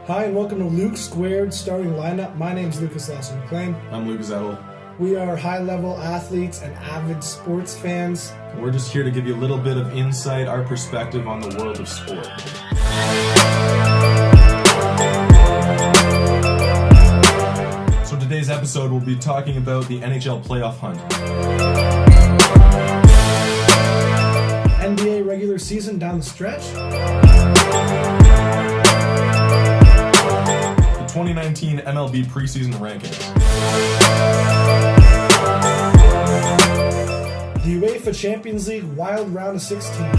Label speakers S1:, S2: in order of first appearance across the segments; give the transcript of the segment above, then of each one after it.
S1: Hi, and welcome to Luke Squared Starting Lineup. My name's Lucas Slosser-Mclean.
S2: I'm Lucas Edel.
S1: We are high-level athletes and avid sports fans.
S2: We're just here to give you a little bit of insight, our perspective on the world of sport. So today's episode, we'll be talking about the NHL playoff hunt.
S1: NBA regular season down the stretch.
S2: The 2019 MLB preseason rankings.
S1: The UEFA Champions League wild round of 16.
S2: And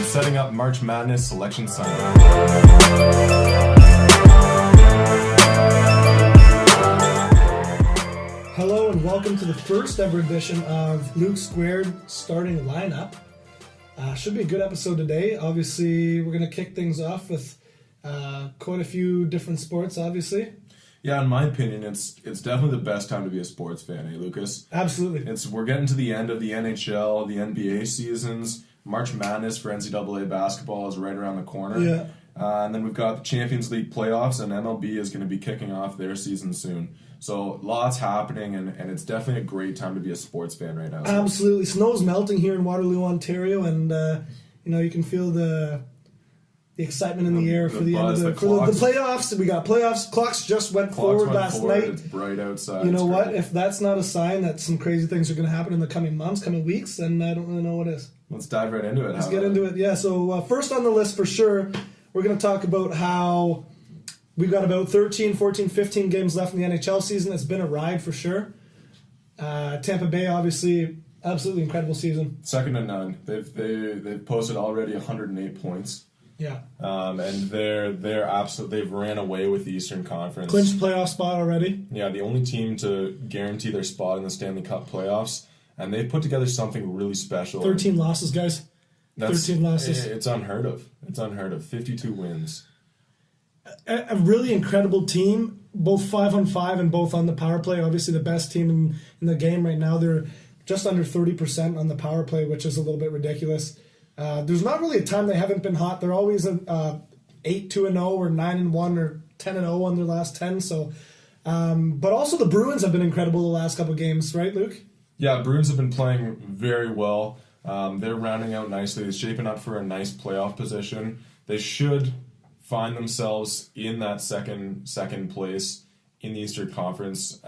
S2: setting up March Madness Selection Sunday.
S1: Hello and welcome to the first ever edition of Luke Squared Starting Lineup. Should be a good episode today. Obviously, we're going to kick things off with quite a few different sports, obviously.
S2: Yeah, in my opinion, it's definitely the best time to be a sports fan, eh, Lucas?
S1: Absolutely.
S2: We're getting to the end of the NHL, the NBA seasons. March Madness for NCAA basketball is right around the corner.
S1: Yeah.
S2: And then we've got the Champions League playoffs, and MLB is going to be kicking off their season soon. So lots happening, and it's definitely a great time to be a sports fan right now.
S1: Absolutely. Snow's melting here in Waterloo, Ontario, and you can feel the excitement in the air for the end of the playoffs. We got playoffs. Clocks just went forward last night.
S2: It's bright outside.
S1: You know what? If that's not a sign that some crazy things are going to happen in the coming months, coming weeks, then I don't really know what is.
S2: Let's dive right into it.
S1: Let's get into it. Yeah, so first on the list for sure, we're going to talk about how we've got about 13, 14, 15 games left in the NHL season. It's been a ride for sure. Tampa Bay, obviously, absolutely incredible season.
S2: Second to none. They've posted already 108 points.
S1: Yeah.
S2: And they've ran away with the Eastern Conference.
S1: Clinched playoff spot already.
S2: Yeah, the only team to guarantee their spot in the Stanley Cup playoffs. And they've put together something really special.
S1: 13 losses, guys. 13 losses.
S2: It's unheard of. 52 wins.
S1: A really incredible team, both 5-on-5 and both on the power play. Obviously, the best team in the game right now. They're just under 30% on the power play, which is a little bit ridiculous. There's not really a time they haven't been hot. They're always 8-2-0 or 9-1 or 10-0 on their last 10. So, but also the Bruins have been incredible the last couple of games, right, Luke?
S2: Yeah, Bruins have been playing very well. They're rounding out nicely. They're shaping up for a nice playoff position. They should find themselves in that second place in the Eastern Conference,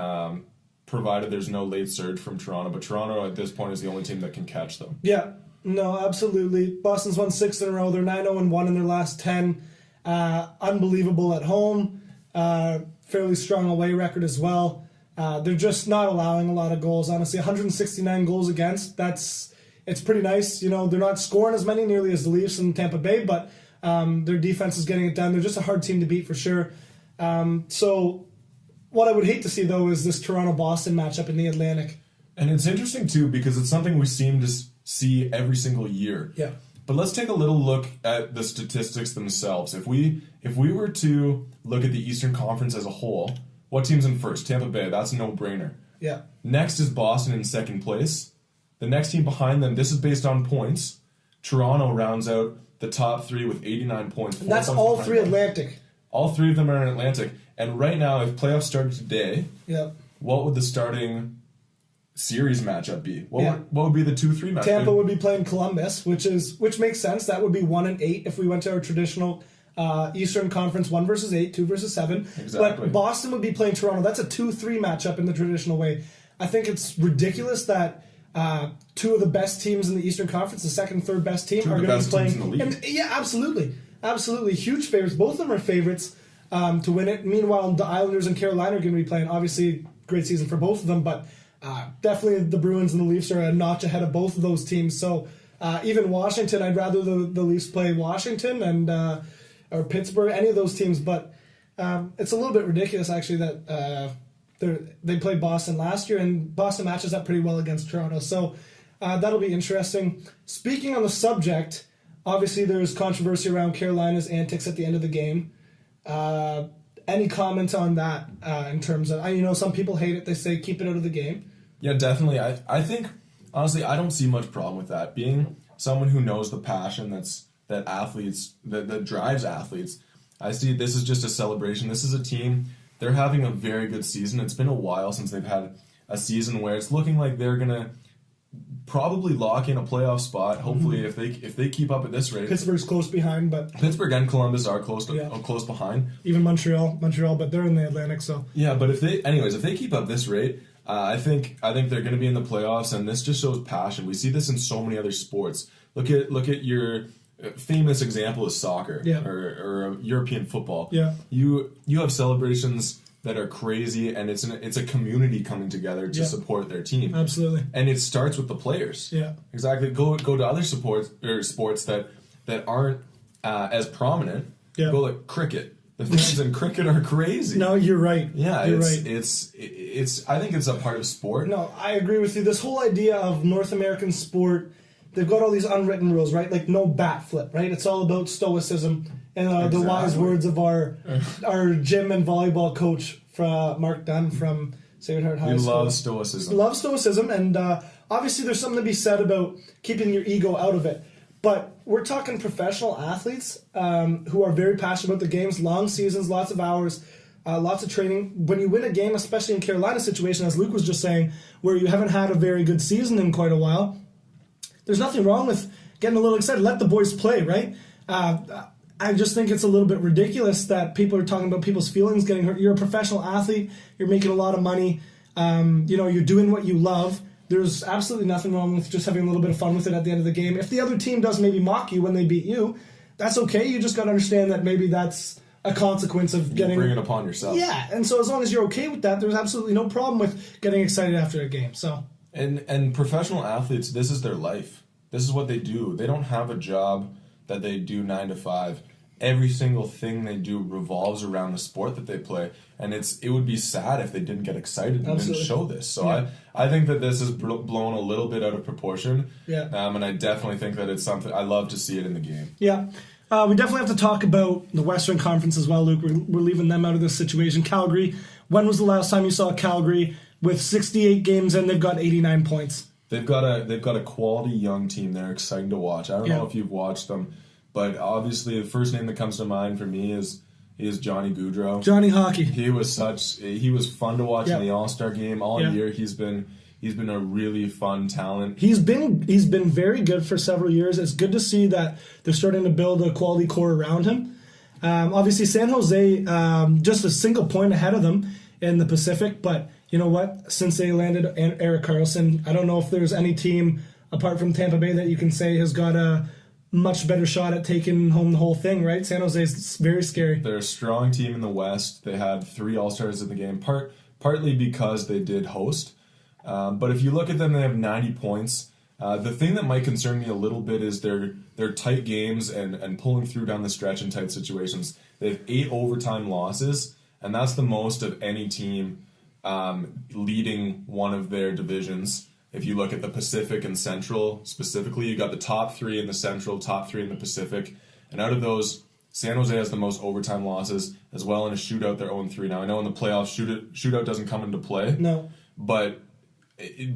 S2: provided there's no late surge from Toronto. But Toronto at this point is the only team that can catch them.
S1: Yeah, no, absolutely. Boston's won 6 in a row. They're 9-0-1 in their last 10. Unbelievable at home. Fairly strong away record as well. They're just not allowing a lot of goals. Honestly, 169 goals against. It's pretty nice. They're not scoring as many nearly as the Leafs and Tampa Bay, but their defense is getting it done. They're just a hard team to beat for sure. So what I would hate to see, though, is this Toronto-Boston matchup in the Atlantic.
S2: And it's interesting, too, because it's something we seem to see every single year.
S1: Yeah.
S2: But let's take a little look at the statistics themselves. If we were to look at the Eastern Conference as a whole, what team's in first? Tampa Bay. That's a no-brainer.
S1: Yeah.
S2: Next is Boston in second place. The next team behind them, this is based on points. Toronto rounds out the top three with 89 points.
S1: And that's all three Atlantic.
S2: All three of them are in Atlantic. And right now, if playoffs started today, what would the starting series matchup be? What would be the 2-3 matchup?
S1: Tampa would be playing Columbus, which makes sense. That would be 1-8 if we went to our traditional Eastern Conference 1 versus 8, 2 versus 7.
S2: Exactly.
S1: But Boston would be playing Toronto. That's a 2-3 matchup in the traditional way. I think it's ridiculous that two of the best teams in the Eastern Conference, the second and third best team, are going to be playing.
S2: In the league.
S1: And, yeah, absolutely, huge favorites. Both of them are favorites to win it. Meanwhile, the Islanders and Carolina are going to be playing. Obviously, great season for both of them, but definitely the Bruins and the Leafs are a notch ahead of both of those teams. So even Washington, I'd rather the Leafs play Washington and or Pittsburgh, any of those teams. But it's a little bit ridiculous, actually, that they played Boston last year, and Boston matches up pretty well against Toronto. So that'll be interesting. Speaking on the subject, obviously there's controversy around Carolina's antics at the end of the game. Any comments on that in terms of, some people hate it. They say keep it out of the game.
S2: Yeah, definitely. I think, honestly, I don't see much problem with that. Being someone who knows the passion that's athletes that drives athletes. I see this is just a celebration. This is a team. They're having a very good season. It's been a while since they've had a season where it's looking like they're gonna probably lock in a playoff spot. Hopefully, if they keep up at this rate.
S1: Pittsburgh's close behind, but
S2: Pittsburgh and Columbus are close behind.
S1: Even Montreal, but they're in the Atlantic, so
S2: yeah. But if they keep up this rate, I think they're going to be in the playoffs, and this just shows passion. We see this in so many other sports. Look at your famous example is soccer or European football.
S1: Yeah,
S2: you have celebrations that are crazy, and it's a community coming together to support their team.
S1: Absolutely.
S2: And it starts with the players.
S1: Yeah.
S2: Exactly. Go to other sports that aren't as prominent.
S1: Yeah.
S2: Go like cricket. The fans in cricket are crazy.
S1: No, you're right.
S2: Yeah,
S1: you're right.
S2: It's I think it's a part of sport.
S1: No, I agree with you. This whole idea of North American sport, they've got all these unwritten rules, right? Like no bat flip, right? It's all about stoicism. And the wise words of our gym and volleyball coach, Mark Dunn from Sacred Heart High School.
S2: We love stoicism.
S1: Love stoicism, and obviously there's something to be said about keeping your ego out of it. But we're talking professional athletes who are very passionate about the games, long seasons, lots of hours, lots of training. When you win a game, especially in Carolina's situation, as Luke was just saying, where you haven't had a very good season in quite a while, there's nothing wrong with getting a little excited. Let the boys play, right? I just think it's a little bit ridiculous that people are talking about people's feelings getting hurt. You're a professional athlete. You're making a lot of money. You're doing what you love. There's absolutely nothing wrong with just having a little bit of fun with it at the end of the game. If the other team does maybe mock you when they beat you, that's okay. You just got to understand that maybe that's a consequence of getting...
S2: Bring it upon yourself.
S1: Yeah, and so as long as you're okay with that, there's absolutely no problem with getting excited after a game. So
S2: And professional athletes, this is their life. This is what they do. They don't have a job that they do 9 to 5. Every single thing they do revolves around the sport that they play, and it would be sad if they didn't get excited and didn't show this. So yeah. I think that this is blown a little bit out of proportion.
S1: Yeah.
S2: And I definitely think that it's something I love to see it in the game.
S1: Yeah. We definitely have to talk about the Western Conference as well, Luke. We're leaving them out of this situation. Calgary. When was the last time you saw Calgary with 68 games and they've got 89 points?
S2: They've got a quality young team. They're exciting to watch. I don't know if you've watched them. But obviously, the first name that comes to mind for me is Johnny Gaudreau.
S1: Johnny Hockey.
S2: He was fun to watch in the All-Star game all year. He's been a really fun talent.
S1: He's been very good for several years. It's good to see that they're starting to build a quality core around him. Obviously, San Jose just a single point ahead of them in the Pacific. But you know what? Since they landed Erik Karlsson, I don't know if there's any team apart from Tampa Bay that you can say has got a much better shot at taking home the whole thing, right? San Jose is very scary.
S2: They're a strong team in the West. They had 3 All-Stars in the game, partly because they did host. But if you look at them, they have 90 points. The thing that might concern me a little bit is their tight games and pulling through down the stretch in tight situations. They have 8 overtime losses, and that's the most of any team leading one of their divisions. If you look at the Pacific and Central specifically, you got the top 3 in the Central, top 3 in the Pacific. And out of those, San Jose has the most overtime losses as well. In a shootout, they're 0-3. Now, I know in the playoffs, shootout doesn't come into play.
S1: No.
S2: But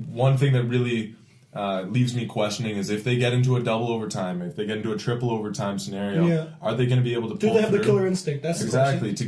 S2: one thing that really leaves me questioning is if they get into a double overtime, if they get into a triple overtime scenario, are they going to be able to pull through?
S1: Do they have the killer instinct? That's
S2: exactly to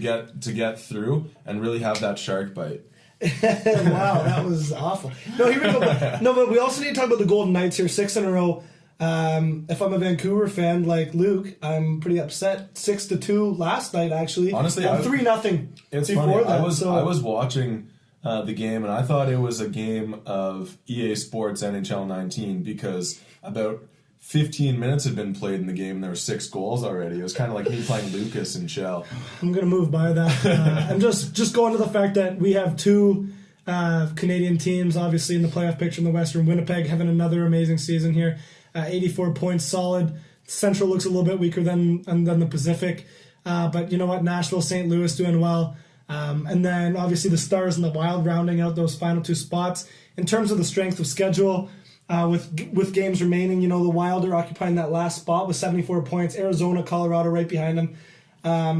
S2: get through and really have that shark bite.
S1: Wow, that was awful. No, here we go. No, but we also need to talk about the Golden Knights here, 6 in a row. If I'm a Vancouver fan like Luke, I'm pretty upset. 6-2 last night, actually.
S2: Honestly,
S1: 3-0.
S2: It's funny. I was watching the game, and I thought it was a game of EA Sports NHL 19 because about 15 minutes had been played in the game and there were 6 goals already. It was kind of like me playing Lucas and Shell.
S1: I'm going to move by that. I'm just going to the fact that we have 2 Canadian teams, obviously, in the playoff picture in the Western. Winnipeg having another amazing season here. 84 points, solid. Central looks a little bit weaker than the Pacific. But you know what? Nashville, St. Louis doing well. And then, obviously, the Stars and the Wild rounding out those final 2 spots. In terms of the strength of schedule, with games remaining, the Wild are occupying that last spot with 74 points. Arizona, Colorado right behind them.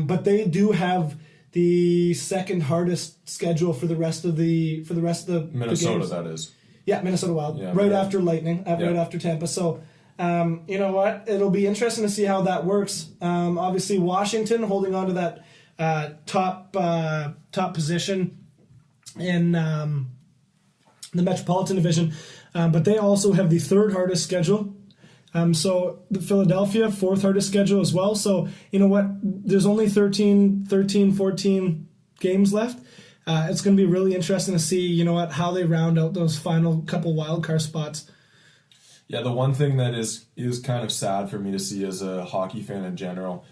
S1: But they do have the second hardest schedule for the rest of the
S2: Minnesota,
S1: games.
S2: That is.
S1: Yeah, Minnesota Wild. Yeah, right after Lightning, right after Tampa. So You know what? It'll be interesting to see how that works. Obviously, Washington holding on to that top position in the Metropolitan Division, but they also have the third hardest schedule. So the Philadelphia, fourth hardest schedule as well. So you know what? There's only 13, 14 games left. It's going to be really interesting to see, you know what, how they round out those final couple wildcard spots.
S2: Yeah, the one thing that is kind of sad for me to see as a hockey fan in general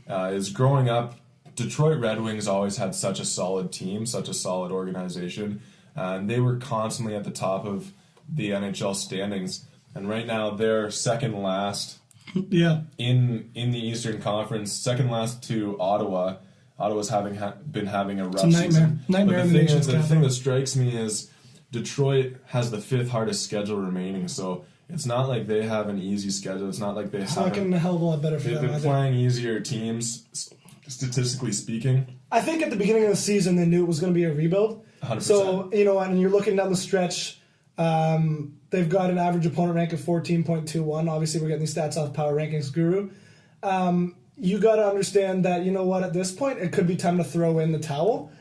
S2: is growing up, Detroit Red Wings always had such a solid team, such a solid organization, and they were constantly at the top of the NHL standings. And right now they're second last in the Eastern Conference, second last to Ottawa. Ottawa's been having a rough season.
S1: Nightmare.
S2: But the thing that strikes me is Detroit has the fifth hardest schedule remaining, so it's not like they have an easy schedule. It's not like they
S1: It's not getting a hell of a lot better for them.
S2: They've been playing easier teams, statistically speaking.
S1: I think at the beginning of the season they knew it was going to be a rebuild.
S2: 100%.
S1: So, you know, and you're looking down the stretch, they've got an average opponent rank of 14.21. Obviously, we're getting these stats off Power Rankings Guru. You got to understand that, you know what, at this point, it could be time to throw in the towel.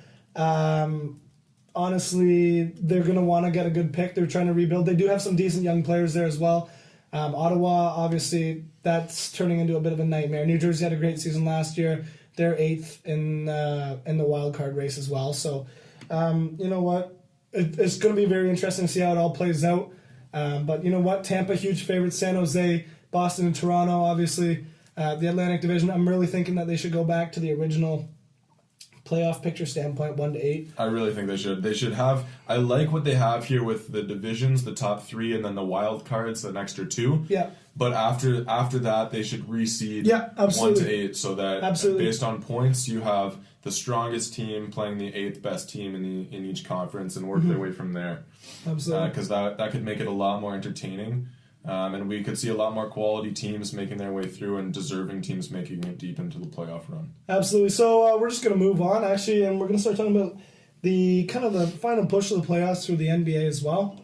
S1: Honestly, they're going to want to get a good pick. They're trying to rebuild. They do have some decent young players there as well. Ottawa, obviously, that's turning into a bit of a nightmare. New Jersey had a great season last year. They're 8th in the wild card race as well. So, you know what, it's going to be very interesting to see how it all plays out. But you know what, Tampa, huge favorite. San Jose, Boston, and Toronto, obviously. The Atlantic Division, I'm really thinking that they should go back to the original playoff picture standpoint, 1-8.
S2: I really think they should. They should have. I like what they have here with the divisions, the top 3, and then the wild cards, an extra 2.
S1: Yeah.
S2: But after that, they should reseed 1 to 8, so that based on points, you have the strongest team playing the 8th best team in each conference and work their way from there.
S1: Absolutely.
S2: Because that could make it a lot more entertaining. And we could see a lot more quality teams making their way through and deserving teams making it deep into the playoff run.
S1: Absolutely. So we're just going to move on, actually, and we're going to start talking about the final push of the playoffs through the NBA as well.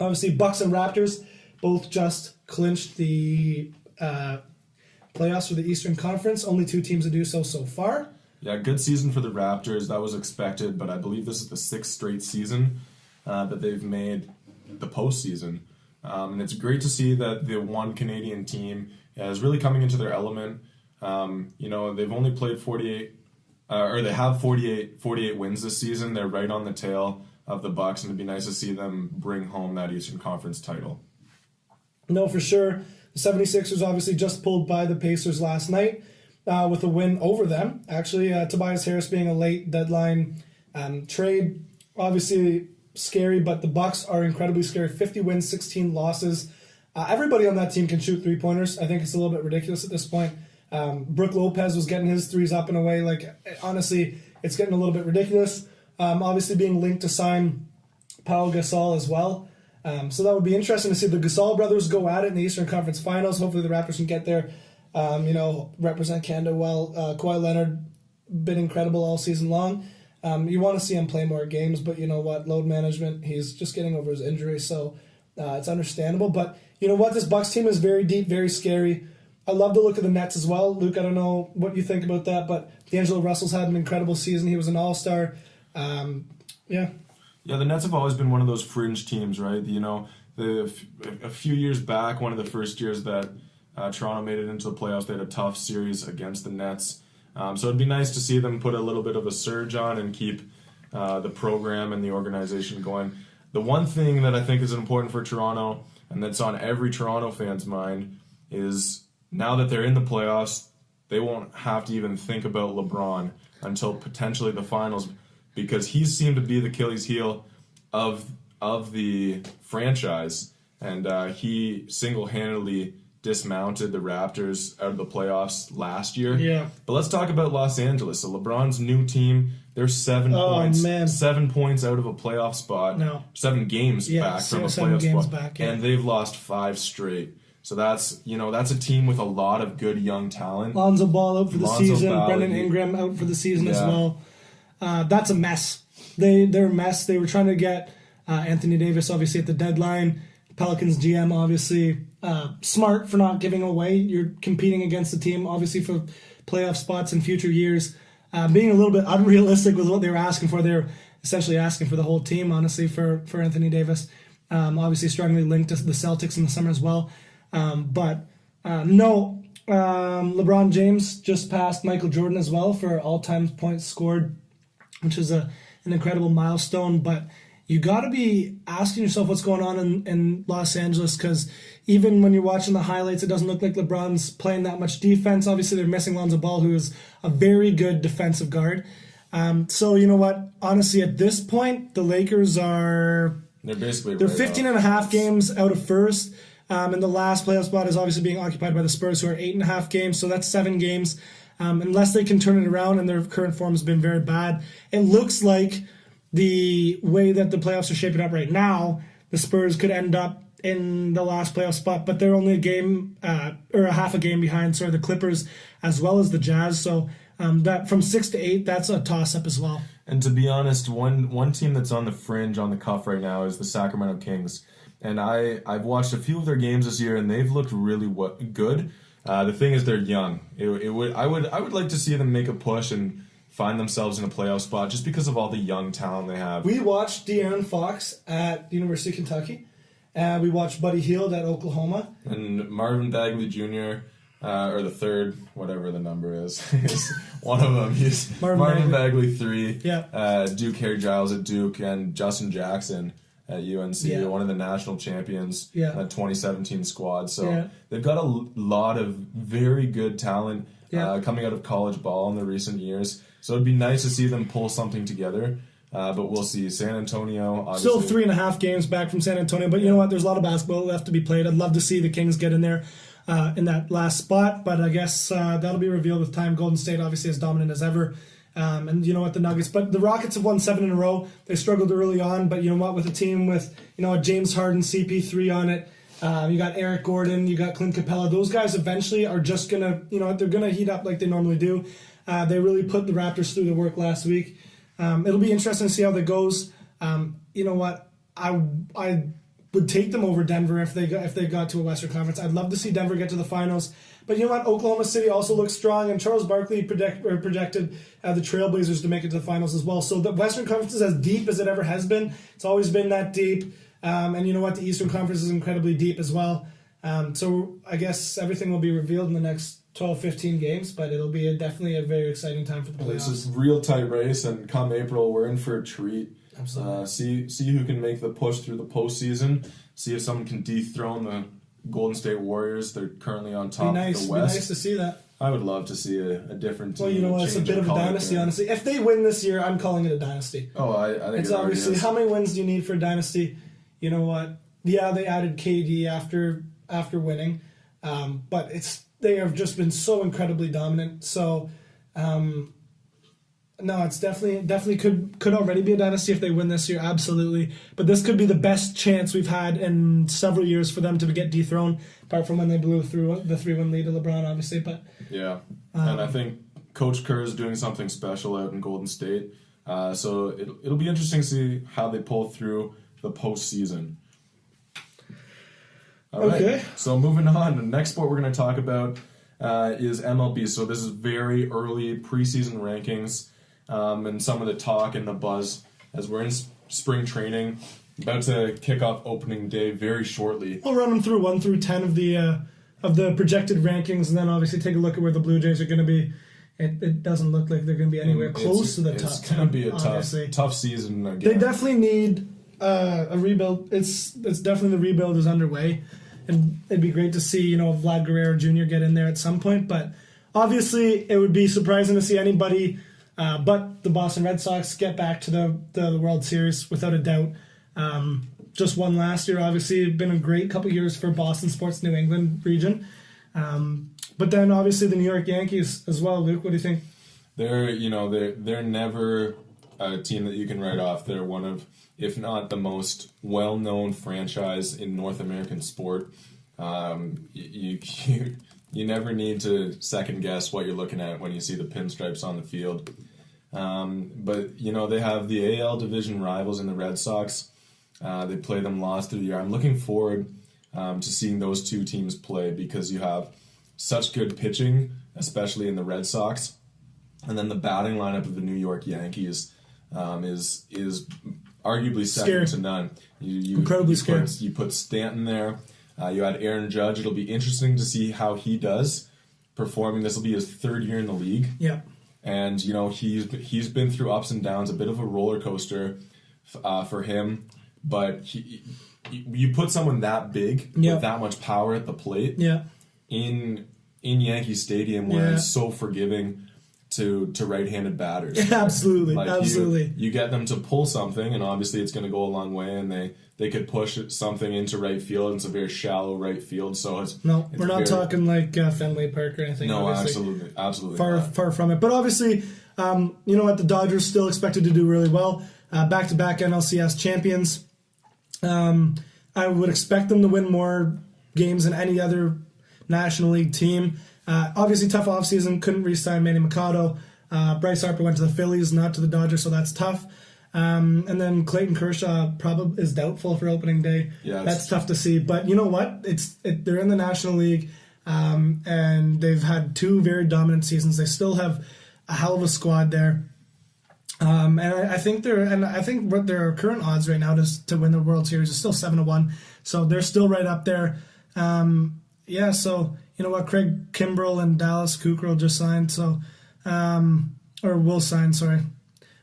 S1: Obviously, Bucks and Raptors both just clinched the playoffs for the Eastern Conference. Only 2 teams to do so far.
S2: Yeah, good season for the Raptors. That was expected, but I believe this is the 6th straight season that they've made the postseason. And it's great to see that the one Canadian team is really coming into their element. You know, they've only played 48, or they have 48 wins this season. They're right on the tail of the Bucks, and it'd be nice to see them bring home that Eastern Conference title.
S1: No, for sure. The 76ers obviously just pulled by the Pacers last night with a win over them. Actually, Tobias Harris being a late deadline trade. Obviously scary, but the Bucks are incredibly scary. 50 wins, 16 losses. Everybody on that team can shoot three-pointers. I think it's a little bit ridiculous at this point. Brook Lopez was getting his threes up and away. Like, honestly, it's getting a little bit ridiculous. Obviously being linked to sign Pau Gasol as well. So that would be interesting to see the Gasol brothers go at it in the Eastern Conference Finals. Hopefully the Raptors can get there. Represent Canada well. Kawhi Leonard, been incredible all season long. You want to see him play more games, but you know what? Load management, he's just getting over his injury, so it's understandable. But you know what? This Bucks team is very deep, very scary. I love the look of the Nets as well. Luke, I don't know what you think about that, but D'Angelo Russell's had an incredible season. He was an all-star. Yeah,
S2: the Nets have always been one of those fringe teams, right? You know, a few years back, one of the first years that Toronto made it into the playoffs, they had a tough series against the Nets. So it'd be nice to see them put a little bit of a surge on and keep the program and the organization going. The one thing that I think is important for Toronto, and that's on every Toronto fan's mind, is now that they're in the playoffs, they won't have to even think about LeBron until potentially the finals, because he seemed to be the Achilles heel of the franchise, and he single-handedly dismounted the Raptors out of the playoffs last year.
S1: Yeah.
S2: But let's talk about Los Angeles. So LeBron's new team, they're 7 points. Man. 7 points out of a playoff spot.
S1: No.
S2: 7 games back from a playoff spot.
S1: Back, yeah.
S2: And they've lost 5 straight. So that's a team with a lot of good young talent.
S1: Lonzo Ball out for the season. Brendan Ingram out for the season as well. That's a mess. They're a mess. They were trying to get Anthony Davis obviously at the deadline. Pelicans GM, obviously, smart for not giving away. You're competing against the team, obviously, for playoff spots in future years. Being a little bit unrealistic with what they were asking for. They're essentially asking for the whole team, honestly, for Anthony Davis. Obviously, strongly linked to the Celtics in the summer as well. LeBron James just passed Michael Jordan as well for all-time points scored, which is an incredible milestone. But you got to be asking yourself what's going on in Los Angeles, because even when you're watching the highlights, it doesn't look like LeBron's playing that much defense. Obviously, they're missing Lonzo Ball, who is a very good defensive guard. So you know what? Honestly, at this point, the Lakers are... They're 15 and a half games out of first. And the last playoff spot is obviously being occupied by the Spurs, who are 8.5 games. So that's 7 games. Unless they can turn it around, and their current form has been very bad. It looks like the way that the playoffs are shaping up right now, the Spurs could end up in the last playoff spot, but they're only a game or a half a game behind the Clippers as well as the Jazz. So that from 6 to 8, that's a toss-up as well.
S2: And to be honest, one team that's on the fringe, on the cuff right now is the Sacramento Kings. And I've watched a few of their games this year, and they've looked really good. The thing is, they're young. I would like to see them make a push and find themselves in a playoff spot just because of all the young talent they have.
S1: We watched De'Aaron Fox at University of Kentucky. We watched Buddy Hield at Oklahoma.
S2: And Marvin Bagley Jr., or the third, whatever the number is one of them. He's Marvin Bagley 3.
S1: Yeah.
S2: Duke Harry Giles at Duke, and Justin Jackson at UNC, one of the national champions, that 2017 squad. So they've got a lot of very good talent coming out of college ball in the recent years. So it'd be nice to see them pull something together. But we'll see. San Antonio, obviously.
S1: Still 3.5 games back from San Antonio. But you know what? There's a lot of basketball left to be played. I'd love to see the Kings get in there in that last spot. But I guess that'll be revealed with time. Golden State, obviously, as dominant as ever. And you know what, the Nuggets. But the Rockets have won 7 in a row. They struggled early on. But you know what? With a team with, a James Harden, CP3 on it, you got Eric Gordon, you got Clint Capella. Those guys eventually are just going to, they're going to heat up like they normally do. They really put the Raptors through the work last week. It'll be interesting to see how that goes. You know what? I would take them over Denver if they got to a Western Conference. I'd love to see Denver get to the finals. But you know what? Oklahoma City also looks strong, and Charles Barkley projected the Trailblazers to make it to the finals as well. So the Western Conference is as deep as it ever has been. It's always been that deep. And you know what? The Eastern Conference is incredibly deep as well. So I guess everything will be revealed in the next 12, 15 games, but it'll be definitely a very exciting time for the playoffs.
S2: This is a real tight race, and come April, we're in for a treat.
S1: Absolutely.
S2: See who can make the push through the postseason. See if someone can dethrone the Golden State Warriors. They're currently on top of the West. Be
S1: nice to see that.
S2: I would love to see a different team.
S1: Well, you know what? It's a bit of a dynasty, honestly. If they win this year, I'm calling it a dynasty.
S2: Oh, I think
S1: it's obviously how many wins do you need for a dynasty? You know what? Yeah, they added KD after winning, but they have just been so incredibly dominant. So, no, it's definitely could already be a dynasty if they win this year, absolutely. But this could be the best chance we've had in several years for them to get dethroned, apart from when they blew through the 3-1 lead to LeBron, obviously. But
S2: yeah, and I think Coach Kerr is doing something special out in Golden State. So it'll be interesting to see how they pull through the postseason. All right.
S1: Okay.
S2: So moving on, the next sport we're going to talk about is MLB. So this is very early preseason rankings, and some of the talk and the buzz as we're in spring training, about to kick off opening day very shortly.
S1: I'll run them through 1 through 10 of the projected rankings, and then obviously take a look at where the Blue Jays are going to be. It doesn't look like they're going to be anywhere close to the top 10.
S2: It's going to be a tough season again.
S1: They definitely need a rebuild. It's definitely the rebuild is underway. And it'd be great to see, Vlad Guerrero Jr. get in there at some point. But obviously, it would be surprising to see anybody but the Boston Red Sox get back to the World Series without a doubt. Just won last year, obviously. Been a great couple years for Boston sports New England region. But then, obviously, the New York Yankees as well. Luke, what do you think?
S2: They're never a team that you can write off. They're one of, if not the most well-known franchise in North American sport. You never need to second-guess what you're looking at when you see the pinstripes on the field. But, they have the AL division rivals in the Red Sox. They play them lots through the year. I'm looking forward to seeing those two teams play because you have such good pitching, especially in the Red Sox, and then the batting lineup of the New York Yankees is arguably second to none.
S1: Incredibly scary.
S2: You put Stanton there. You had Aaron Judge. It'll be interesting to see how he does performing. This will be his 3rd year in the league.
S1: Yeah.
S2: And, he's been through ups and downs, a bit of a roller coaster for him. But you put someone that big with that much power at the plate in Yankee Stadium where it's so forgiving to right-handed batters.
S1: Absolutely,
S2: like
S1: absolutely.
S2: You get them to pull something, and obviously it's going to go a long way, and they could push something into right field, and it's a very shallow right field, so
S1: we're not talking like Fenway Park or anything.
S2: No,
S1: obviously.
S2: absolutely
S1: Far from it. But obviously, you know what, the Dodgers still expected to do really well. Back-to-back NLCS champions. I would expect them to win more games than any other National League team. Obviously, tough offseason, couldn't re-sign Manny Machado. Bryce Harper went to the Phillies, not to the Dodgers, so that's tough. And then Clayton Kershaw probably is doubtful for opening day.
S2: Yeah,
S1: that's tough to see. But you know what? They're in the National League, and they've had 2 very dominant seasons. They still have a hell of a squad there. And I think what their current odds right now to win the World Series is still 7-1. So they're still right up there. So you know what, Craig Kimbrell and Dallas Keuchel just signed, so or will sign, sorry.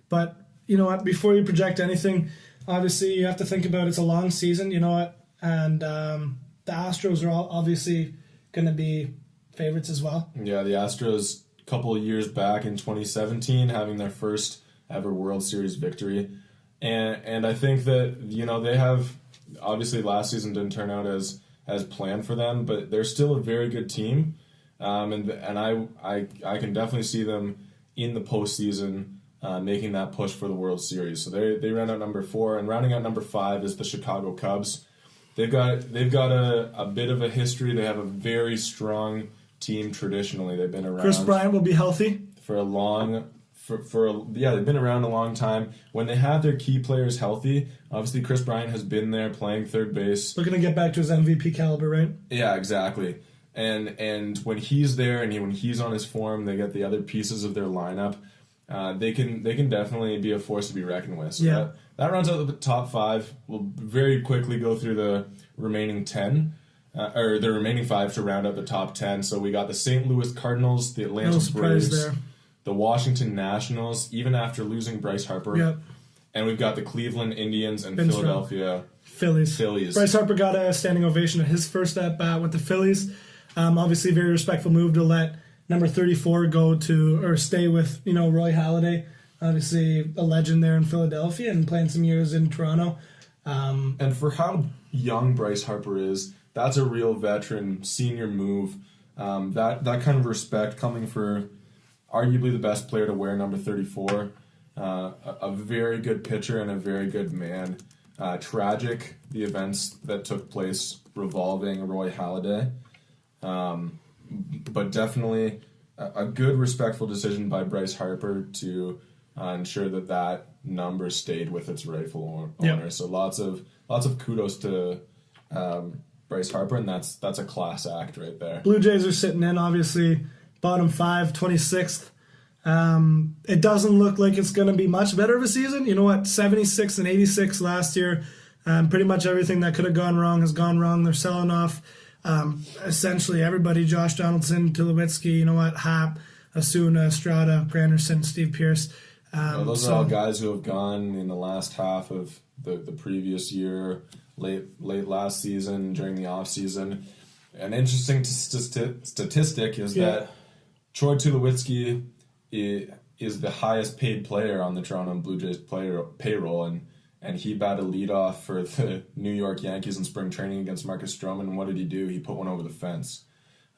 S1: But you know what, before you project anything, obviously you have to think about it's a long season, you know what, and the Astros are all obviously going to be favorites as well.
S2: Yeah, the Astros a couple of years back in 2017 having their first ever World Series victory, and I think that they have, obviously last season didn't turn out as planned for them, but they're still a very good team, and I can definitely see them in the postseason making that push for the World Series. So they ran out number 4, and rounding out number 5 is the Chicago Cubs. They've got a bit of a history. They have a very strong team traditionally. They've been around.
S1: Chris Bryant will be healthy
S2: for a long. They've been around a long time. When they have their key players healthy, obviously Chris Bryant has been there playing third base.
S1: Looking to get back to his MVP caliber, right?
S2: Yeah, exactly. And when he's there and when he's on his form, they get the other pieces of their lineup. They can definitely be a force to be reckoned with. So that rounds out the top 5. We'll very quickly go through the remaining 10. Or the remaining 5 to round out the top 10. So we got the St. Louis Cardinals, the Atlanta Braves,
S1: there.
S2: The Washington Nationals, even after losing Bryce Harper.
S1: Yep.
S2: And we've got the Cleveland Indians and Philadelphia
S1: Phillies. Bryce Harper got a standing ovation at his first at-bat with the Phillies. Obviously, very respectful move to let number 34 stay with, Roy Halladay. Obviously, a legend there in Philadelphia and playing some years in Toronto.
S2: And for how young Bryce Harper is, that's a real veteran senior move. That kind of respect coming for arguably the best player to wear number 34. A very good pitcher and a very good man. Tragic, the events that took place revolving Roy Halladay. But definitely a good, respectful decision by Bryce Harper to ensure that number stayed with its rightful owner. Yep. So lots of kudos to Bryce Harper, and that's a class act right there.
S1: Blue Jays are sitting in, obviously, bottom 5, 26th. It doesn't look like it's going to be much better of a season. You know what? 76 and 86 last year. Pretty much everything that could have gone wrong has gone wrong. They're selling off essentially everybody. Josh Donaldson, Tulowitzki, Happ, Asuna, Estrada, Granderson, Steve Pearce.
S2: Those are all guys who have gone in the last half of the previous year, late last season, during the off season. An interesting statistic is that Troy Tulowitzki is the highest paid player on the Toronto Blue Jays payroll, and he batted leadoff for the New York Yankees in spring training against Marcus Stroman. And what did he do? He put one over the fence.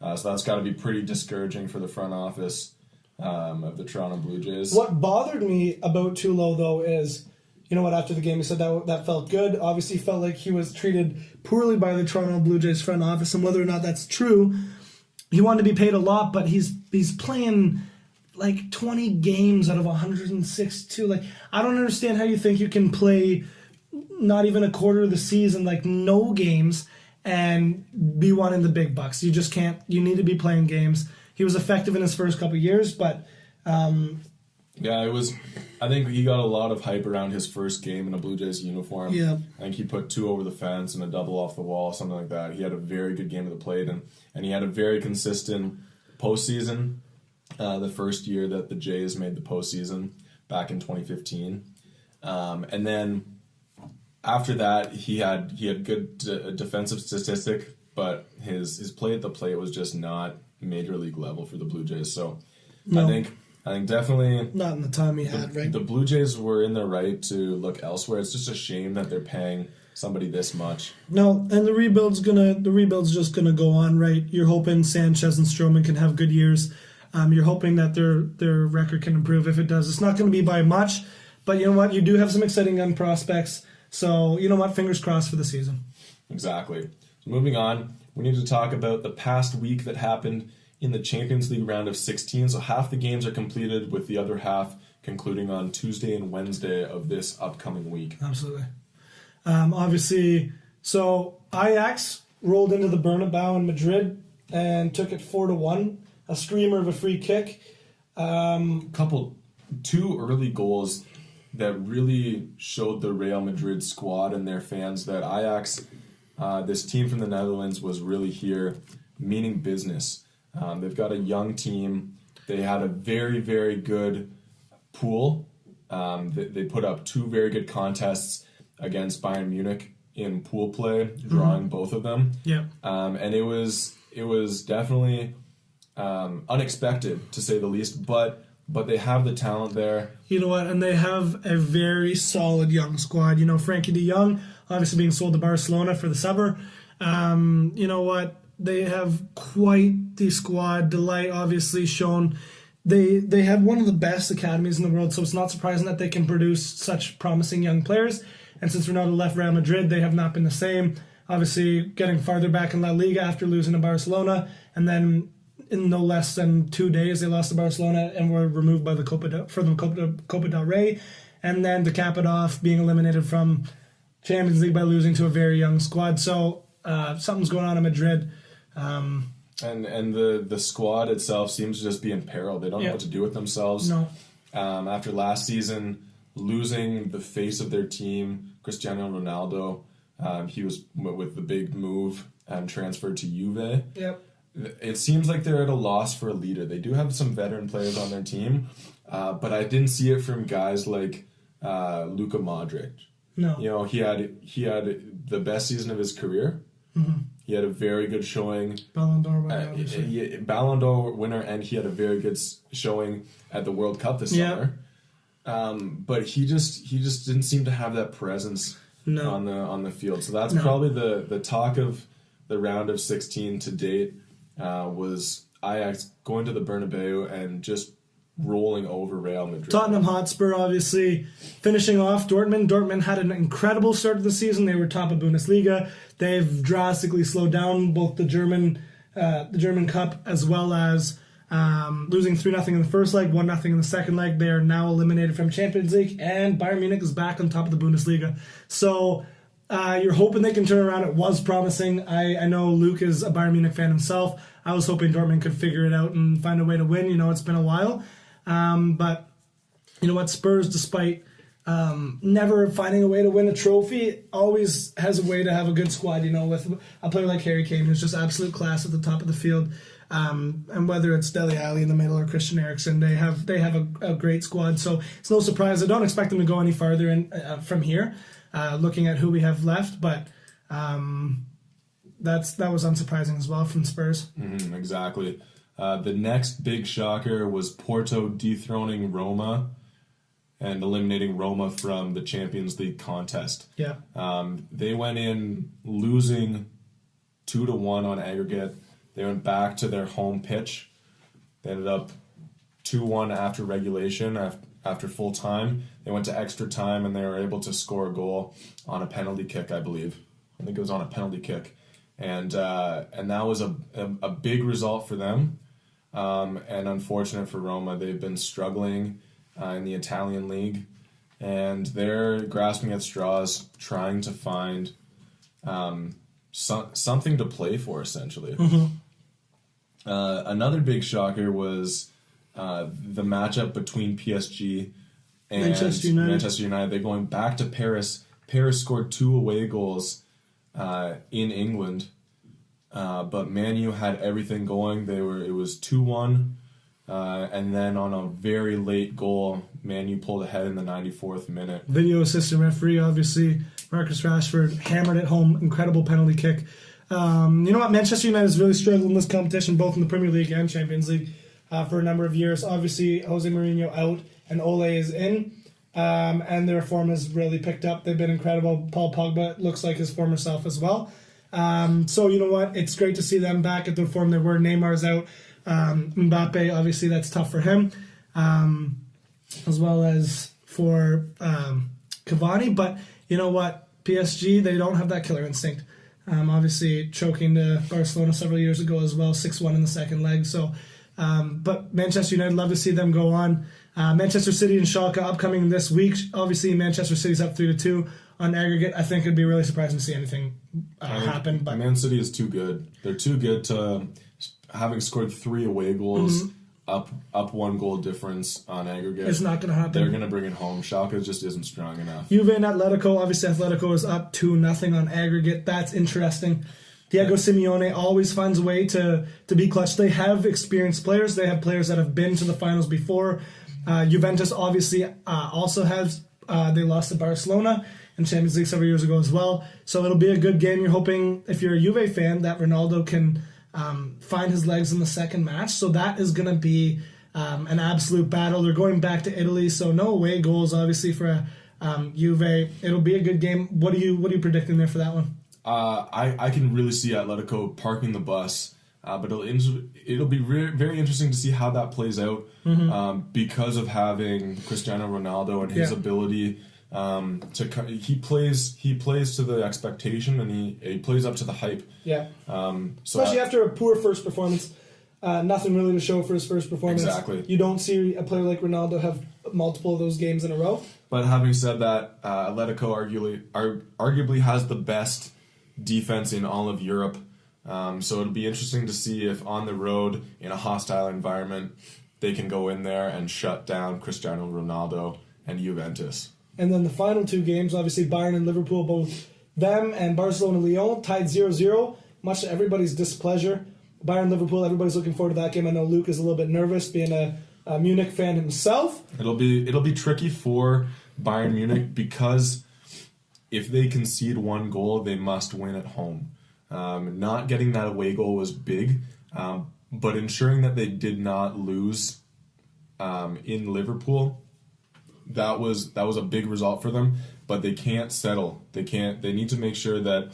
S2: So that's got to be pretty discouraging for the front office of the Toronto Blue Jays.
S1: What bothered me about Tulo, though, is, after the game he said that felt good. Obviously felt like he was treated poorly by the Toronto Blue Jays front office, and whether or not that's true, he wanted to be paid a lot, but he's playing like 20 games out of 162. Like, I don't understand how you think you can play not even a quarter of the season, like no games, and be wanting the big bucks. You just can't. You need to be playing games. He was effective in his first couple of years, but
S2: yeah, it was. I think he got a lot of hype around his first game in a Blue Jays uniform.
S1: Yeah.
S2: I think he put 2 over the fence and a double off the wall, something like that. He had a very good game of the plate, and he had a very consistent postseason. The first year that the Jays made the postseason back in 2015, and then after that he had good defensive statistic, but his play at the plate was just not major league level for the Blue Jays. So
S1: No.
S2: I think definitely
S1: not in the time he had, right?
S2: the Blue Jays were in their right to look elsewhere. It's just a shame that they're paying somebody this much.
S1: No, and the rebuild's just gonna go on, right? You're hoping Sanchez and Stroman can have good years. You're hoping that their record can improve. If it does, it's not going to be by much, but you know what? You do have some exciting young prospects. So you know what? Fingers crossed for the season.
S2: Exactly. So moving on, we need to talk about the past week that happened in the Champions League round of 16. So half the games are completed, with the other half concluding on Tuesday and Wednesday of this upcoming week.
S1: Absolutely. Obviously, so Ajax rolled into the Bernabeu in Madrid and took it 4-1. A screamer of a free kick.
S2: 2 early goals that really showed the Real Madrid squad and their fans that Ajax, this team from the Netherlands, was really here meaning business. They've got a young team. They had a very, very good pool. They put up 2 very good contests against Bayern Munich in pool play, drawing both of them.
S1: Yeah.
S2: And it was definitely unexpected, to say the least, but they have the talent there.
S1: You know what? And they have a very solid young squad. You know, Frankie de Jong, obviously being sold to Barcelona for the summer. You know what? They have quite the squad. Delight obviously shown. They have one of the best academies in the world, so it's not surprising that they can produce such promising young players. And since Ronaldo left Real Madrid, they have not been the same. Obviously, getting farther back in La Liga after losing to Barcelona, and then in no less than 2 days, they lost to Barcelona and were removed by the Copa del Rey. And then to cap it off, being eliminated from Champions League by losing to a very young squad. So something's going on in Madrid.
S2: And the squad itself seems to just be in peril. They don't know what to do with themselves.
S1: No.
S2: After last season, losing the face of their team, Cristiano Ronaldo, he was with the big move and transferred to Juve.
S1: Yep.
S2: It seems like they're at a loss for a leader. They do have some veteran players on their team, but I didn't see it from guys like Luka Modric.
S1: No.
S2: You know, he had the best season of his career.
S1: Mm-hmm.
S2: He had a very good showing.
S1: Ballon d'Or winner, obviously.
S2: Ballon d'Or winner, and he had a very good showing at the World Cup this summer. But he just didn't seem to have that presence on the field. So that's probably the talk of the round of 16 to date. Was Ajax going to the Bernabeu and just rolling over Real Madrid.
S1: Tottenham Hotspur, obviously, finishing off Dortmund. Dortmund had an incredible start to the season. They were top of Bundesliga. They've drastically slowed down both the German Cup as well as losing 3-0 in the first leg, 1-0 in the second leg. They are now eliminated from Champions League, and Bayern Munich is back on top of the Bundesliga. So you're hoping they can turn around. It was promising. I know Luke is a Bayern Munich fan himself. I was hoping Dortmund could figure it out and find a way to win. You know, it's been a while. But you know what? Spurs, despite never finding a way to win a trophy, always has a way to have a good squad, you know, with a player like Harry Kane, who's just absolute class at the top of the field. And whether it's Dele Alli in the middle or Christian Eriksen, they have a great squad. So it's no surprise. I don't expect them to go any farther from here, looking at who we have left. But that was unsurprising as well from Spurs.
S2: Exactly. The next big shocker was Porto dethroning Roma and eliminating Roma from the Champions League contest.
S1: Yeah.
S2: They went in losing 2-1 on aggregate. They went back to their home pitch. They ended up 2-1 after regulation, after full time. They went to extra time, and they were able to score a goal on a penalty kick, I believe. I think it was on a penalty kick. And that was a big result for them. And unfortunate for Roma. They've been struggling in the Italian league. and they're grasping at straws, trying to find something to play for, essentially. Another big shocker was the matchup between PSG and Manchester United. They're going back to Paris. Paris scored 2 away goals in England, but Man U had everything going. It was 2-1, and then on a very late goal, Man U pulled ahead in the 94th minute.
S1: Video assistant referee, obviously, Marcus Rashford hammered it home. Incredible penalty kick. You know what? Manchester United has really struggled in this competition, both in the Premier League and Champions League, for a number of years. Obviously, Jose Mourinho out and Ole is in, and their form has really picked up. They've been incredible. Paul Pogba looks like his former self as well. So you know what? It's great to see them back at the form they were. Neymar's out. Mbappe, obviously, that's tough for him, as well as for Cavani. But you know what? PSG, they don't have that killer instinct. Obviously, choking to Barcelona several years ago as well, 6-1 in the second leg. So, but Manchester United, love to see them go on. Manchester City and Schalke upcoming this week. Obviously, Manchester City's up 3-2 on aggregate. I think it'd be really surprising to see anything happen. But
S2: Man City is too good. They're too good to, having scored 3 away goals, up 1 goal difference on aggregate.
S1: It's not going to happen.
S2: They're going to bring it home. Schalke just isn't strong enough.
S1: Juve and Atletico. Obviously, Atletico is up 2-0 on aggregate. That's interesting. Diego Simeone always finds a way to be clutch. They have experienced players. They have players that have been to the finals before. Juventus obviously also has. They lost to Barcelona in Champions League several years ago as well. So it'll be a good game. You're hoping, if you're a Juve fan, that Ronaldo can find his legs in the second match. So that is going to be an absolute battle. They're going back to Italy, so no away goals, obviously, for Juve. It'll be a good game. What are you predicting there for that one?
S2: I can really see Atletico parking the bus, but it'll be very interesting to see how that plays out because of having Cristiano Ronaldo and his ability he plays to the expectation, and he plays up to the hype.
S1: Yeah.
S2: So
S1: especially after a poor first performance. Nothing really to show for his first performance.
S2: Exactly.
S1: You don't see a player like Ronaldo have multiple of those games in a row.
S2: But having said that, Atletico arguably has the best defense in all of Europe. So it'll be interesting to see if on the road in a hostile environment they can go in there and shut down Cristiano Ronaldo and Juventus.
S1: And then the final 2 games, obviously Bayern and Liverpool, both them and Barcelona-Lyon tied 0-0, much to everybody's displeasure. Bayern-Liverpool, everybody's looking forward to that game. I know Luke is a little bit nervous, being a Munich fan himself.
S2: It'll be tricky for Bayern Munich because if they concede 1 goal, they must win at home. Not getting that away goal was big, but ensuring that they did not lose in Liverpool, that was a big result for them. But they can't settle. They need to make sure that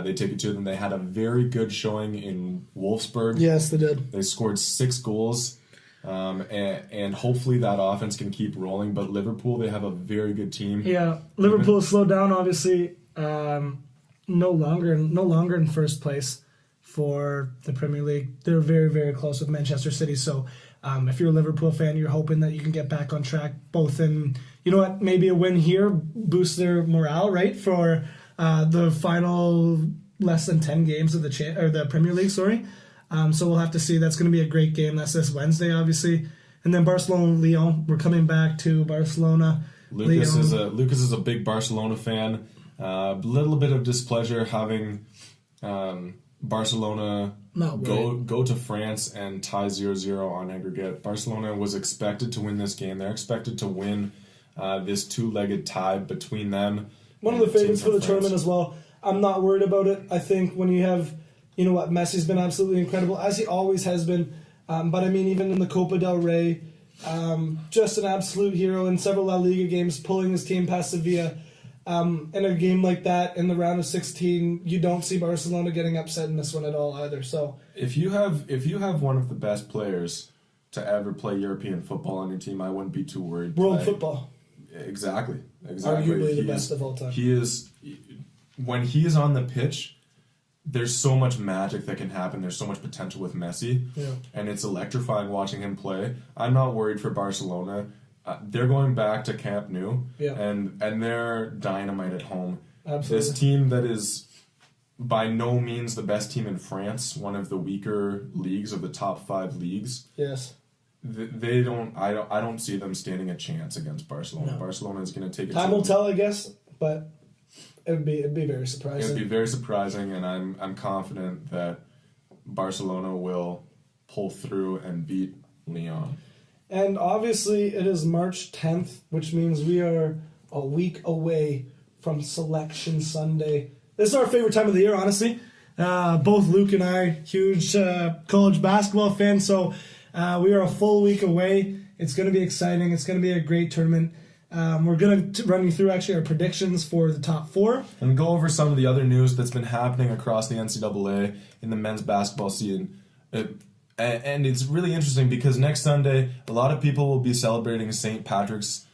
S2: they take it to them. They had a very good showing in Wolfsburg.
S1: Yes, they did.
S2: They scored 6 goals. And hopefully that offense can keep rolling. But Liverpool, they have a very good team.
S1: Yeah, Liverpool slowed down, obviously. No longer in first place for the Premier League. They're very, very close with Manchester City. So if you're a Liverpool fan, you're hoping that you can get back on track, both in, you know what, maybe a win here boosts their morale, right, for the final less than 10 games of the Premier League, sorry. So we'll have to see. That's going to be a great game. That's this Wednesday, obviously. And then Barcelona-Lyon. We're coming back to Barcelona.
S2: Lucas is a big Barcelona fan. A little bit of displeasure having Barcelona go to France and tie 0-0 on aggregate. Barcelona was expected to win this game. They're expected to win this 2-legged tie between them.
S1: One of the favorites for the tournament as well. I'm not worried about it. I think when you have, you know what, Messi's been absolutely incredible, as he always has been. But I mean, even in the Copa del Rey, just an absolute hero in several La Liga games, pulling his team past Sevilla. In a game like that, in the round of 16, you don't see Barcelona getting upset in this one at all either. So
S2: if you have one of the best players to ever play European football on your team, I wouldn't be too worried.
S1: World football.
S2: Exactly.
S1: Arguably the best of all time.
S2: He is, when he is on the pitch, there's so much magic that can happen. There's so much potential with Messi, and it's electrifying watching him play. I'm not worried for Barcelona. they're going back to Camp Nou,
S1: Yeah.
S2: and they're dynamite at home.
S1: Absolutely.
S2: This team that is by no means the best team in France, one of the weaker leagues of the top 5 leagues.
S1: Yes.
S2: They don't. I don't see them standing a chance against Barcelona.
S1: No.
S2: Barcelona is going to take it.
S1: Time will tell, I guess, but it'd be very surprising.
S2: It'd be very surprising, and I'm confident that Barcelona will pull through and beat Lyon.
S1: And obviously, it is March 10th, which means we are a week away from Selection Sunday. This is our favorite time of the year, honestly. Both Luke and I, huge college basketball fans, so we are a full week away. It's going to be exciting. It's going to be a great tournament. We're going to run you through actually our predictions for the top 4.
S2: And go over some of the other news that's been happening across the NCAA in the men's basketball scene. And it's really interesting because next Sunday, a lot of people will be celebrating St. Patrick's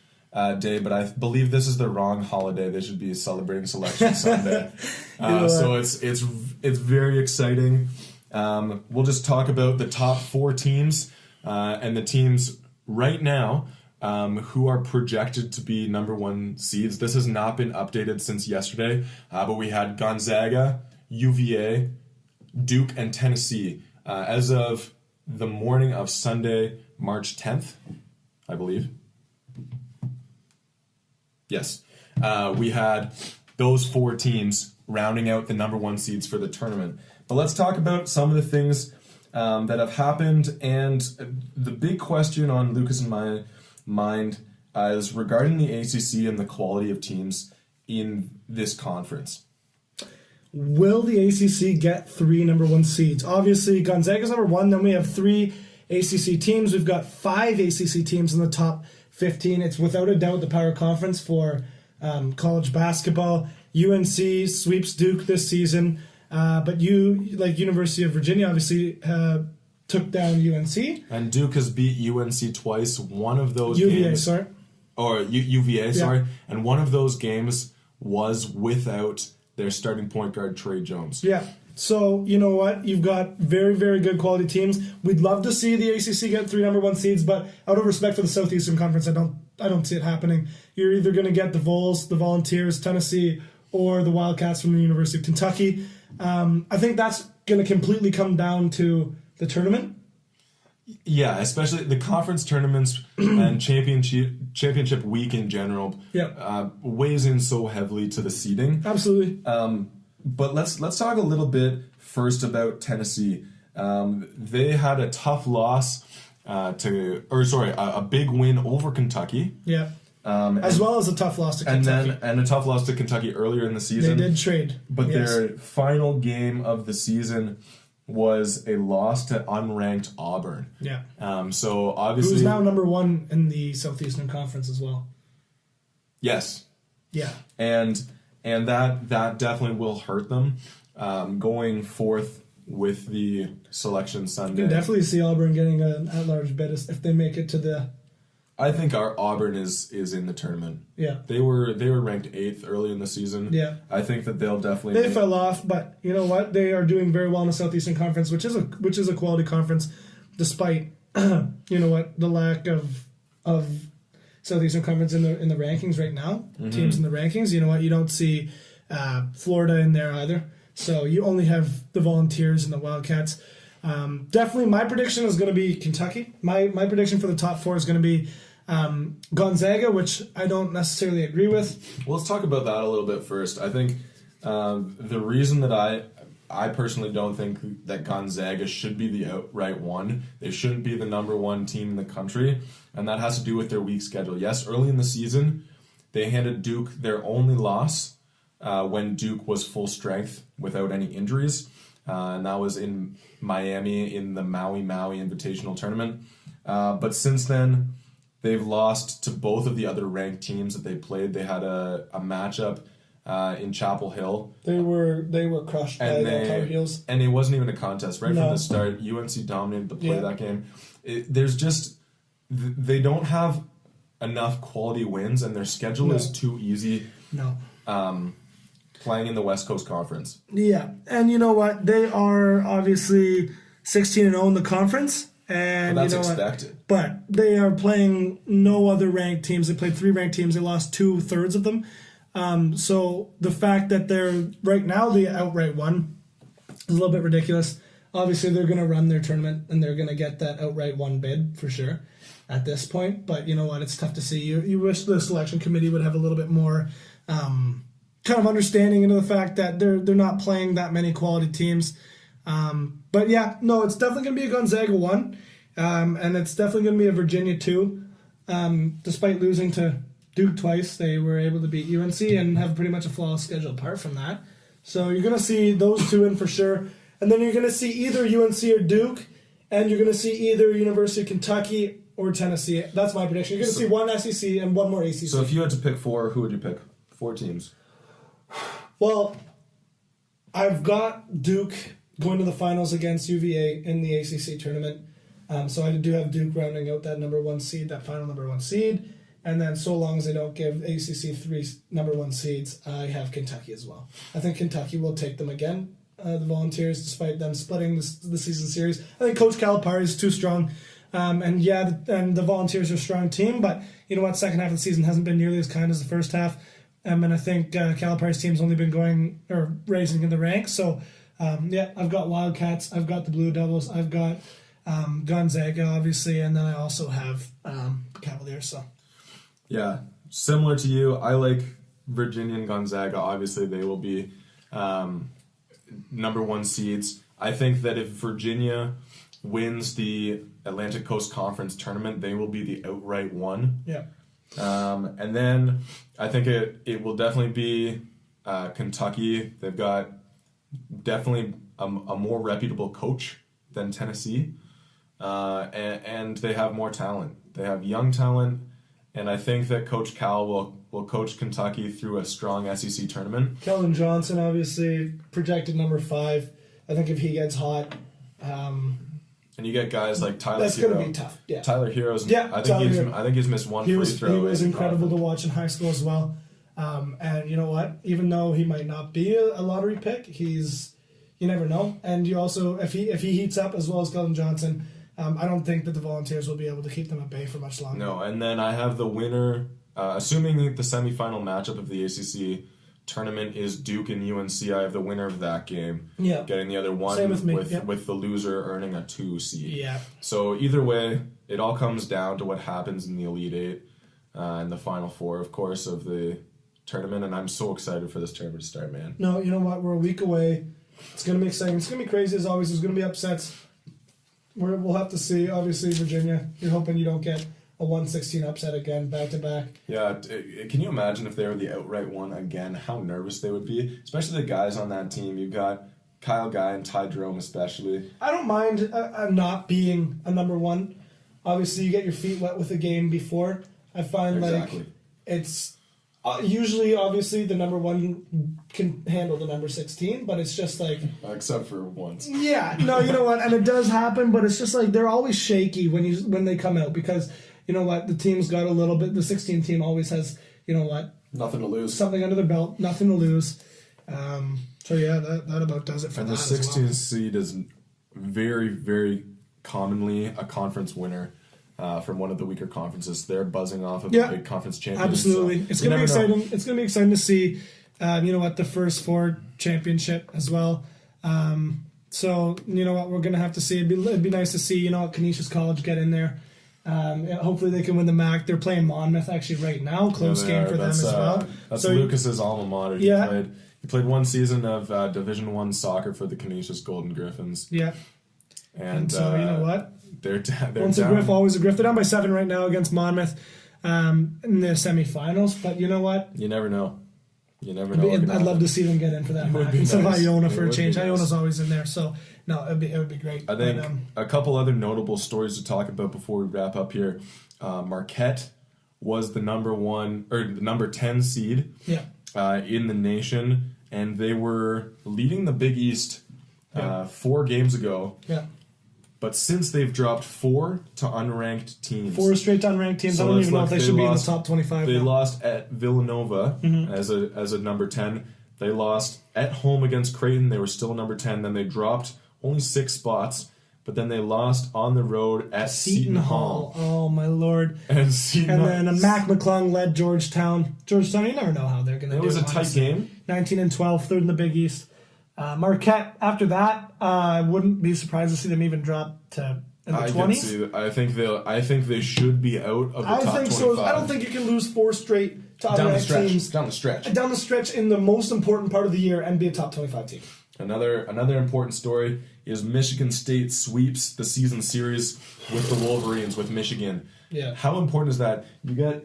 S2: Day, but I believe this is the wrong holiday. They should be celebrating Selection Sunday. So it's very exciting. We'll just talk about the top 4 teams and the teams right now who are projected to be number 1 seeds. This has not been updated since yesterday, but we had Gonzaga, UVA, Duke, and Tennessee as of the morning of Sunday, March 10th, I believe. Yes. We had those 4 teams rounding out the number 1 seeds for the tournament. But let's talk about some of the things that have happened. And the big question on Lucas and my mind is regarding the ACC and the quality of teams in this conference.
S1: Will the ACC get 3 number 1 seeds? Obviously, Gonzaga's number 1. Then we have 3 ACC teams. We've got 5 ACC teams in the top 15. It's without a doubt the power conference for college basketball. UNC sweeps Duke this season, but University of Virginia obviously took down UNC.
S2: And Duke has beat UNC twice. One of those
S1: UVA,
S2: games,
S1: sorry.
S2: Or UVA, sorry. And one of those games was without their starting point guard, Trey Jones.
S1: Yeah. So, you know what? You've got very, very good quality teams. We'd love to see the ACC get 3 number 1 seeds, but out of respect for the Southeastern Conference, I don't see it happening. You're either going to get the Vols, the Volunteers, Tennessee, or the Wildcats from the University of Kentucky. I think that's going to completely come down to the tournament.
S2: Yeah, especially the conference tournaments and championship week in general weighs in so heavily to the seeding.
S1: Absolutely.
S2: But let's talk a little bit first about Tennessee. They had a tough loss a big win over Kentucky.
S1: Yeah. As well as a tough loss to Kentucky.
S2: And a tough loss to Kentucky earlier in the season.
S1: They did trade.
S2: But their final game of the season was a loss to unranked Auburn.
S1: Yeah.
S2: So obviously,
S1: who's now number 1 in the Southeastern Conference as well.
S2: Yes.
S1: Yeah.
S2: And that definitely will hurt them going forth with the Selection Sunday.
S1: You can definitely see Auburn getting an at-large bid if they make it to the...
S2: I think our Auburn is in the tournament.
S1: Yeah.
S2: They were ranked 8th early in the season.
S1: Yeah.
S2: I think that they'll definitely...
S1: They fell off, but you know what? They are doing very well in the Southeastern Conference, which is a quality conference, despite the lack of Southeastern Conference in the rankings right now. Mm-hmm. Teams in the rankings. You know what? You don't see Florida in there either. So you only have the Volunteers and the Wildcats. Definitely, my prediction is going to be Kentucky. My prediction for the top 4 is going to be Gonzaga, which I don't necessarily agree with.
S2: Well, let's talk about that a little bit first. I think the reason that I personally don't think that Gonzaga should be the outright one. They shouldn't be the number 1 team in the country, and that has to do with their weak schedule. Yes, early in the season, they handed Duke their only loss when Duke was full strength without any injuries, and that was in Miami in the Maui Invitational Tournament. But since then, they've lost to both of the other ranked teams that they played. They had a matchup in Chapel Hill.
S1: They were crushed by the Tar Heels.
S2: And it wasn't even a contest. Right from the start, UNC dominated the play that game. They don't have enough quality wins, and their schedule is too easy.
S1: No.
S2: Playing in the West Coast Conference.
S1: Yeah, and you know what? They are obviously 16-0 in the conference. And
S2: But that's
S1: you know
S2: expected.
S1: But they are playing no other ranked teams. They played 3 ranked teams. They lost 2/3 of them. So the fact that they're right now the outright one is a little bit ridiculous. Obviously, they're going to run their tournament and they're going to get that outright one bid for sure at this point. But you know what? It's tough to see. You wish the selection committee would have a little bit more kind of understanding into the fact that they're not playing that many quality teams. But yeah, no, it's definitely going to be a Gonzaga 1. And it's definitely going to be a Virginia 2. Despite losing to Duke twice, they were able to beat UNC and have pretty much a flawless schedule apart from that. So you're going to see those 2 in for sure. And then you're going to see either UNC or Duke, and you're going to see either University of Kentucky or Tennessee. That's my prediction. You're going to see one SEC and one more ACC.
S2: So if you had to pick 4, who would you pick? 4 teams.
S1: Well, I've got Duke going to the finals against UVA in the ACC tournament. So I do have Duke rounding out that number 1 seed, that final number 1 seed. And then so long as they don't give ACC 3 number 1 seeds, I have Kentucky as well. I think Kentucky will take them again, the Volunteers, despite them splitting the season series. I think Coach Calipari is too strong. And the Volunteers are a strong team, but you know what? Second half of the season hasn't been nearly as kind as the first half. And I think Calipari's team's only been going or raising in the ranks. So, I've got Wildcats, I've got the Blue Devils, I've got Gonzaga, obviously, and then I also have Cavaliers. So,
S2: yeah, similar to you, I like Virginia and Gonzaga. Obviously, they will be number 1 seeds. I think that if Virginia wins the Atlantic Coast Conference tournament, they will be the outright 1.
S1: Yeah.
S2: And then I think it will definitely be Kentucky. They've got definitely a more reputable coach than Tennessee, and they have more talent. They have young talent, and I think that Coach Cal will coach Kentucky through a strong SEC tournament.
S1: Keldon Johnson, obviously, projected number 5. I think if he gets hot...
S2: and you get guys like Tyler
S1: That's
S2: Hero.
S1: going to be tough. Yeah.
S2: Tyler Hero's.
S1: Yeah,
S2: I think he's missed 1 free throw.
S1: He was incredible to watch in high school as well. And you know what? Even though he might not be a lottery pick, you never know. And you also, if he heats up as well as Keldon Johnson, I don't think that the Volunteers will be able to keep them at bay for much longer.
S2: No, and then I have the winner, assuming the semifinal matchup of the ACC tournament is Duke and UNC. I have the winner of that game getting the other 1.
S1: Same with me.
S2: With the loser earning a 2 seed.
S1: Yeah.
S2: So either way, it all comes down to what happens in the Elite 8 and the Final 4, of course, of the tournament. And I'm so excited for this tournament to start, man.
S1: No, you know what? We're a week away. It's going to be exciting. It's going to be crazy as always. There's going to be upsets. We'll have to see. Obviously, Virginia, you're hoping you don't get a 116 upset again, back-to-back.
S2: Yeah, can you imagine if they were the outright 1 again, how nervous they would be? Especially the guys on that team. You've got Kyle Guy and Ty Jerome especially.
S1: I don't mind not being a number 1. Obviously, you get your feet wet with a game before. I find like it's... usually, obviously, the number 1 can handle the number 16, but it's just like...
S2: Except for once.
S1: Yeah, no, you know what? And it does happen, but it's just like they're always shaky when they come out because, you know what, the team's got a little bit... The 16 team always has, you know what?
S2: Nothing to lose.
S1: Something under their belt, nothing to lose. So, yeah, that about does it for
S2: and
S1: that
S2: the 16 seed is very, very commonly a conference winner. From one of the weaker conferences, they're buzzing off of the big conference champions.
S1: Absolutely,
S2: so
S1: it's going to be exciting. It's going to be exciting to see. You know what, the first 4 championship as well. So you know what, we're going to have to see. It'd be nice to see. You know what, Canisius College get in there. Hopefully they can win the MAC. They're playing Monmouth actually right now. Close game for them as well.
S2: That's
S1: so
S2: Lucas's alma mater.
S1: Yeah.
S2: He played 1 season of Division I soccer for the Canisius Golden Griffins.
S1: Yeah.
S2: And
S1: so you know what.
S2: They're
S1: Once
S2: down.
S1: a Griff, always a Griff. They're down by 7 right now against Monmouth in the semifinals. But you know what?
S2: You never know.
S1: I'd love to see them get in for that match. Instead of Iona for a change. Iona's always in there. So, no, it would be great.
S2: I think a couple other notable stories to talk about before we wrap up here. Marquette was the number 10 seed in the nation, and they were leading the Big East 4 games ago.
S1: Yeah.
S2: But since they've dropped 4 to unranked teams.
S1: 4 straight to unranked teams.
S2: So
S1: I don't even know if
S2: they
S1: they should be in the
S2: lost-
S1: top 25
S2: They
S1: now.
S2: lost at Villanova as a number 10. They lost at home against Creighton. They were still number 10. Then they dropped only 6 spots. but then they lost on the road at Seton Hall.
S1: Oh my lord!
S2: And
S1: then a Mac McClung led Georgetown. Georgetown, you never know how they're going to do.
S2: It was a tight game.
S1: 19-12, third in the Big East. Marquette. After that, I wouldn't be surprised to see them even drop to in the 20s.
S2: I think they should be out of the top 25.
S1: So. I don't think you can lose 4 straight to other teams
S2: down the stretch
S1: in the most important part of the year and be a top 25 team.
S2: Another important story is Michigan State sweeps the season series with the Wolverines, with Michigan.
S1: Yeah.
S2: How important is that? You got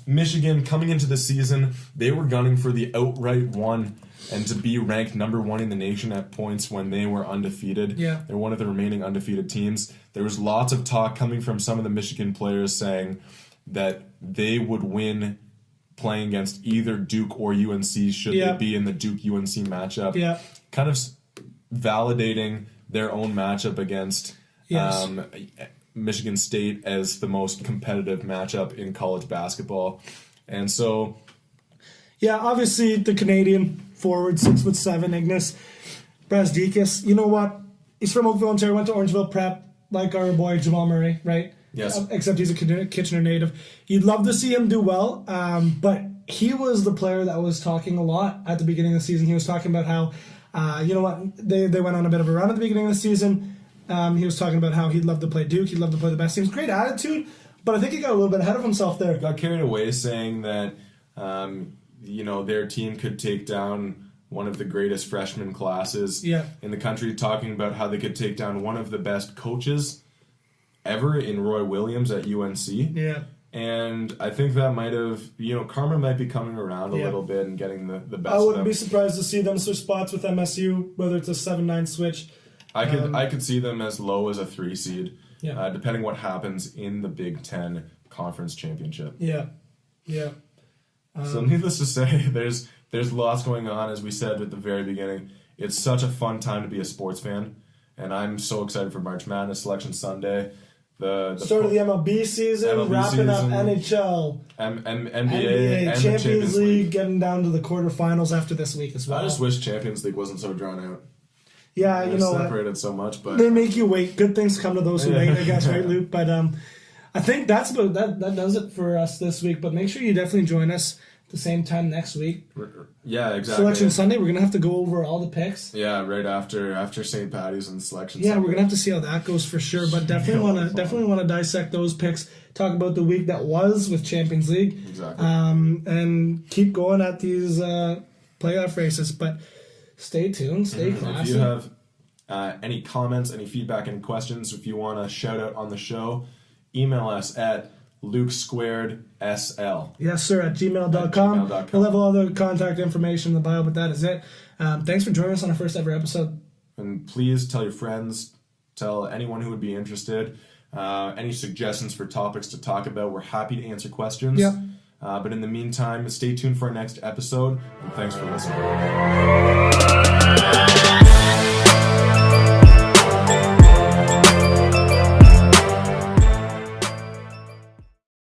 S2: Michigan coming into the season, they were gunning for the outright one and to be ranked number 1 in the nation at points when they were undefeated.
S1: Yeah.
S2: They're one of the remaining undefeated teams. There was lots of talk coming from some of the Michigan players saying that they would win playing against either Duke or UNC should they be in the Duke-UNC matchup.
S1: Yeah.
S2: Kind of validating their own matchup against Michigan State as the most competitive matchup in college basketball. And so...
S1: Yeah, obviously the Canadian forward, 6'7", Ignas Brazdeikis. You know what? He's from Oakville, Ontario, went to Orangeville Prep, like our boy Jamal Murray, right?
S2: Yes.
S1: Except he's a Kitchener native. You'd love to see him do well, but he was the player that was talking a lot at the beginning of the season. He was talking about how, you know what, they went on a bit of a run at the beginning of the season. He was talking about how he'd love to play Duke, he'd love to play the best teams. Great attitude, but I think he got a little bit ahead of himself there.
S2: Got carried away saying that, their team could take down one of the greatest freshman classes in the country, talking about how they could take down one of the best coaches ever in Roy Williams at UNC.
S1: Yeah.
S2: And I think that might have, karma might be coming around a little bit and getting the best of them.
S1: I wouldn't be surprised to see them switch spots with MSU, whether it's a 7-9 switch.
S2: I could see them as low as a 3 seed,
S1: Yeah.
S2: Depending what happens in the Big Ten Conference Championship.
S1: Yeah.
S2: So needless to say, there's lots going on, as we said at the very beginning. It's such a fun time to be a sports fan, and I'm so excited for March Madness, Selection Sunday. The
S1: start of the MLB season, wrapping up NHL,
S2: NBA, and
S1: Champions League, getting down to the quarterfinals after this week as well.
S2: I just wish Champions League wasn't so drawn out.
S1: Yeah,
S2: They're separated so much, but
S1: they make you wait. Good things come to those who wait, I guess, right, Luke? But I think that's about that does it for us this week. But make sure you definitely join us at the same time next week.
S2: Yeah, exactly.
S1: Selection Sunday, we're gonna have to go over all the picks.
S2: Yeah, right after St. Patty's and Selection.
S1: Yeah,
S2: Sunday.
S1: we're gonna have to see how that goes for sure. But definitely want to dissect those picks. Talk about the week that was with Champions League.
S2: Exactly.
S1: And keep going at these playoff races. But stay tuned, stay classy.
S2: If you have any comments, any feedback, any questions, if you want a shout out on the show, email us at LukeSquaredSL.
S1: Yes, sir, at gmail.com. We'll have all the contact information in the bio, but that is it. Thanks for joining us on our first ever episode.
S2: And please tell your friends, tell anyone who would be interested, any suggestions for topics to talk about. We're happy to answer questions.
S1: Yep.
S2: But in the meantime, stay tuned for our next episode, and thanks for listening.